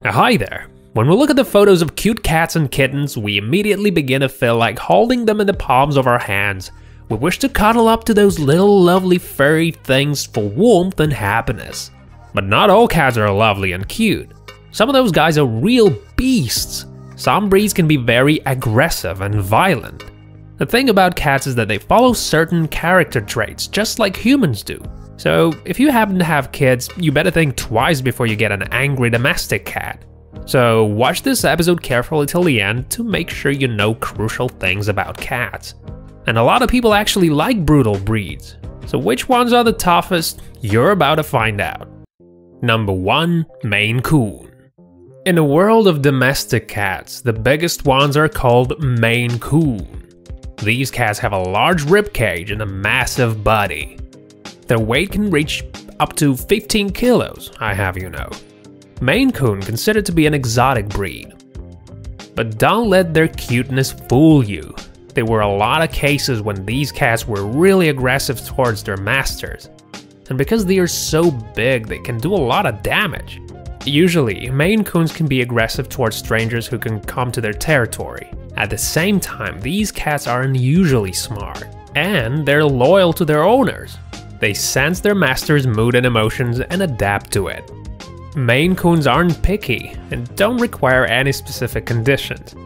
Hi there! When we look at the photos of cute cats and kittens, we immediately begin to feel like holding them in the palms of our hands. We wish to cuddle up to those little lovely furry things for warmth and happiness. But not all cats are lovely and cute. Some of those guys are real beasts. Some breeds can be very aggressive and violent. The thing about cats is that they follow certain character traits just like humans do. So if you happen to have kids, you better think twice before you get an angry domestic cat. So watch this episode carefully till the end to make sure you know crucial things about cats. And a lot of people actually like brutal breeds. So which ones are the toughest? You're about to find out. Number 1. Maine Coon. In the world of domestic cats, the biggest ones are called Maine Coon. These cats have a large rib cage and a massive body. Their weight can reach up to 15 kilos, I have you know. Maine Coon considered to be an exotic breed. But don't let their cuteness fool you. There were a lot of cases when these cats were really aggressive towards their masters. And because they are so big, they can do a lot of damage. Usually, Maine Coons can be aggressive towards strangers who can come to their territory. At the same time, these cats are unusually smart, and they're loyal to their owners. They sense their master's mood and emotions and adapt to it. Maine Coons aren't picky and don't require any specific conditions.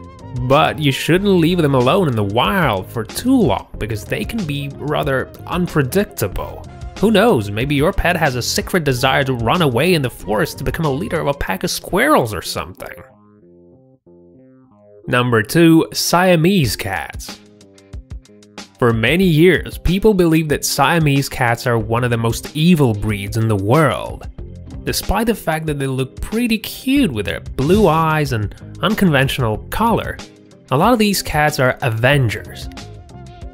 But you shouldn't leave them alone in the wild for too long because they can be rather unpredictable. Who knows, maybe your pet has a secret desire to run away in the forest to become a leader of a pack of squirrels or something. Number 2. Siamese cats. For many years, people believed that Siamese cats are one of the most evil breeds in the world. Despite the fact that they look pretty cute with their blue eyes and unconventional color, a lot of these cats are avengers.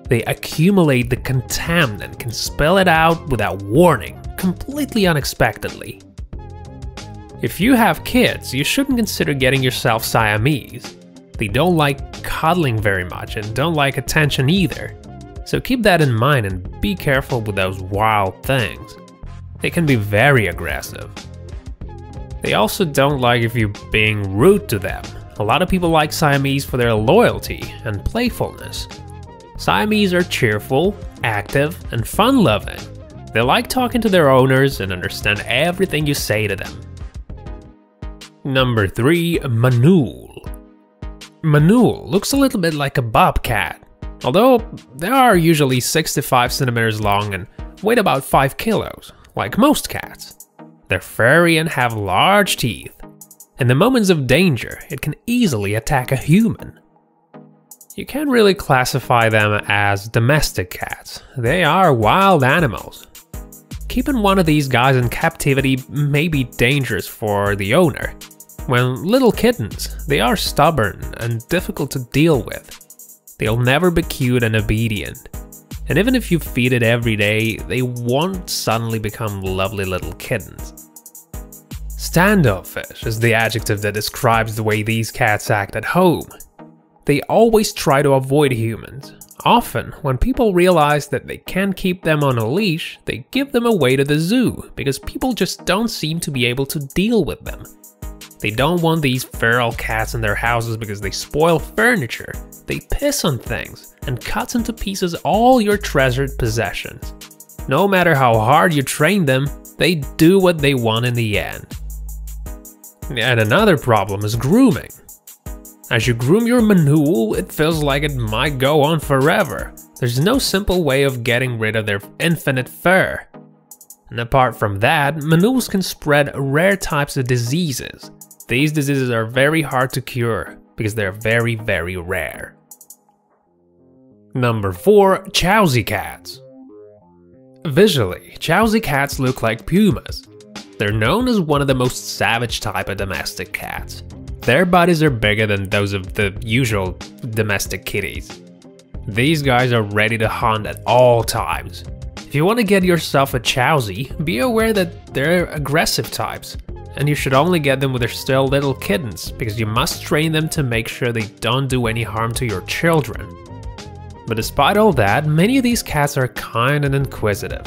They accumulate the contempt and can spill it out without warning, completely unexpectedly. If you have kids, you shouldn't consider getting yourself Siamese. They don't like cuddling very much and don't like attention either. So keep that in mind and be careful with those wild things. They can be very aggressive. They also don't like if you're being rude to them. A lot of people like Siamese for their loyalty and playfulness. Siamese are cheerful, active, and fun-loving. They like talking to their owners and understand everything you say to them. Number 3. Manul. Manul looks a little bit like a bobcat, although they are usually 65 centimeters long and weigh about 5 kilos, like most cats. They're furry and have large teeth. In the moments of danger, it can easily attack a human. You can't really classify them as domestic cats. They are wild animals. Keeping one of these guys in captivity may be dangerous for the owner. When little kittens, they are stubborn and difficult to deal with. They'll never be cute and obedient. And even if you feed it every day, they won't suddenly become lovely little kittens. Standoffish is the adjective that describes the way these cats act at home. They always try to avoid humans. Often, when people realize that they can't keep them on a leash, they give them away to the zoo because people just don't seem to be able to deal with them. They don't want these feral cats in their houses because they spoil furniture, they piss on things, and cut into pieces all your treasured possessions. No matter how hard you train them, they do what they want in the end. And another problem is grooming. As you groom your Manul, it feels like it might go on forever. There's no simple way of getting rid of their infinite fur. And apart from that, Manuls can spread rare types of diseases. These diseases are very hard to cure because they're very, very rare. Number 4. Chowsy cats. Visually, Chowsy cats look like pumas. They're known as one of the most savage type of domestic cats. Their bodies are bigger than those of the usual domestic kitties. These guys are ready to hunt at all times. If you want to get yourself a Chowsy, be aware that they're aggressive types, and you should only get them when they're still little kittens, because you must train them to make sure they don't do any harm to your children. But despite all that, many of these cats are kind and inquisitive.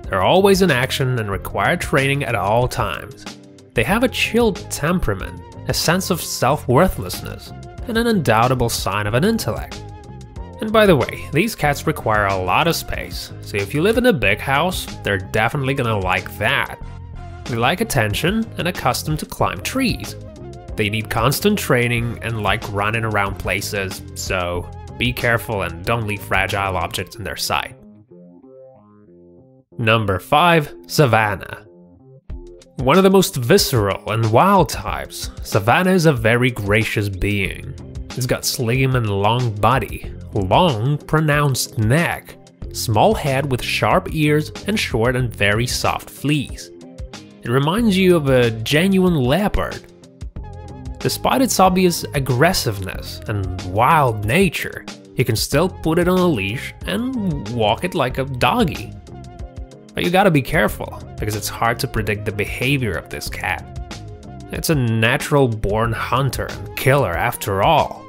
They're always in action and require training at all times. They have a chilled temperament, a sense of self-worthlessness, and an undoubtable sign of an intellect. And by the way, these cats require a lot of space, so if you live in a big house, they're definitely gonna like that. They like attention and accustomed to climb trees. They need constant training and like running around places, so be careful and don't leave fragile objects in their sight. Number 5. Savannah. One of the most visceral and wild types, Savannah is a very gracious being. It's got slim and long body, long pronounced neck, small head with sharp ears, and short and very soft fleece. It reminds you of a genuine leopard. Despite its obvious aggressiveness and wild nature, you can still put it on a leash and walk it like a doggy. But you gotta be careful, because it's hard to predict the behavior of this cat. It's a natural-born hunter and killer after all.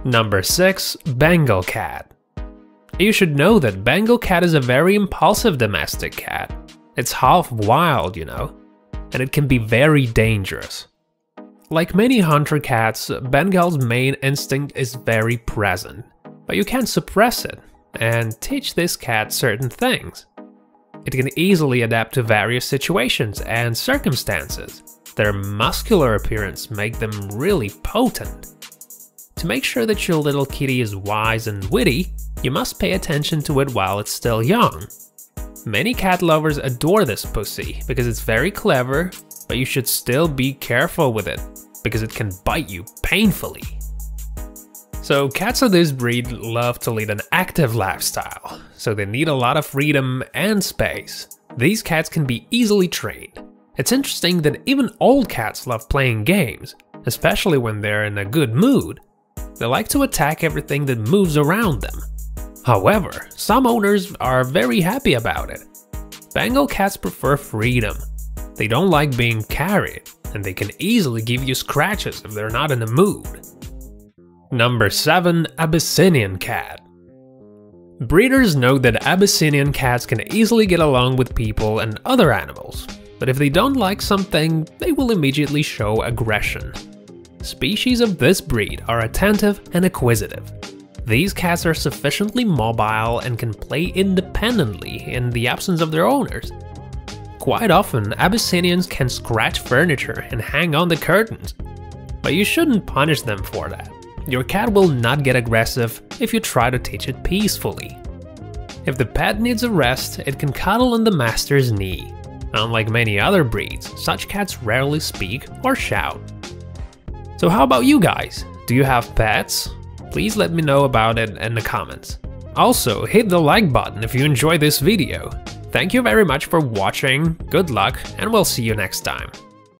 Number 6. Bengal cat. You should know that Bengal cat is a very impulsive domestic cat. It's half wild, you know, and it can be very dangerous. Like many hunter cats, Bengal's main instinct is very present, but you can't suppress it and teach this cat certain things. It can easily adapt to various situations and circumstances. Their muscular appearance makes them really potent. To make sure that your little kitty is wise and witty, you must pay attention to it while it's still young. Many cat lovers adore this pussy because it's very clever, but you should still be careful with it, because it can bite you painfully. So cats of this breed love to lead an active lifestyle, so they need a lot of freedom and space. These cats can be easily trained. It's interesting that even old cats love playing games, especially when they're in a good mood. They like to attack everything that moves around them. However, some owners are very happy about it. Bengal cats prefer freedom. They don't like being carried, and they can easily give you scratches if they're not in the mood. Number 7. Abyssinian cat. Breeders know that Abyssinian cats can easily get along with people and other animals, but if they don't like something, they will immediately show aggression. Species of this breed are attentive and acquisitive. These cats are sufficiently mobile and can play independently in the absence of their owners. Quite often, Abyssinians can scratch furniture and hang on the curtains, but you shouldn't punish them for that. Your cat will not get aggressive if you try to teach it peacefully. If the pet needs a rest, it can cuddle on the master's knee. Unlike many other breeds, such cats rarely speak or shout. So how about you guys? Do you have pets? Please let me know about it in the comments. Also, hit the like button if you enjoyed this video. Thank you very much for watching, good luck, and we'll see you next time.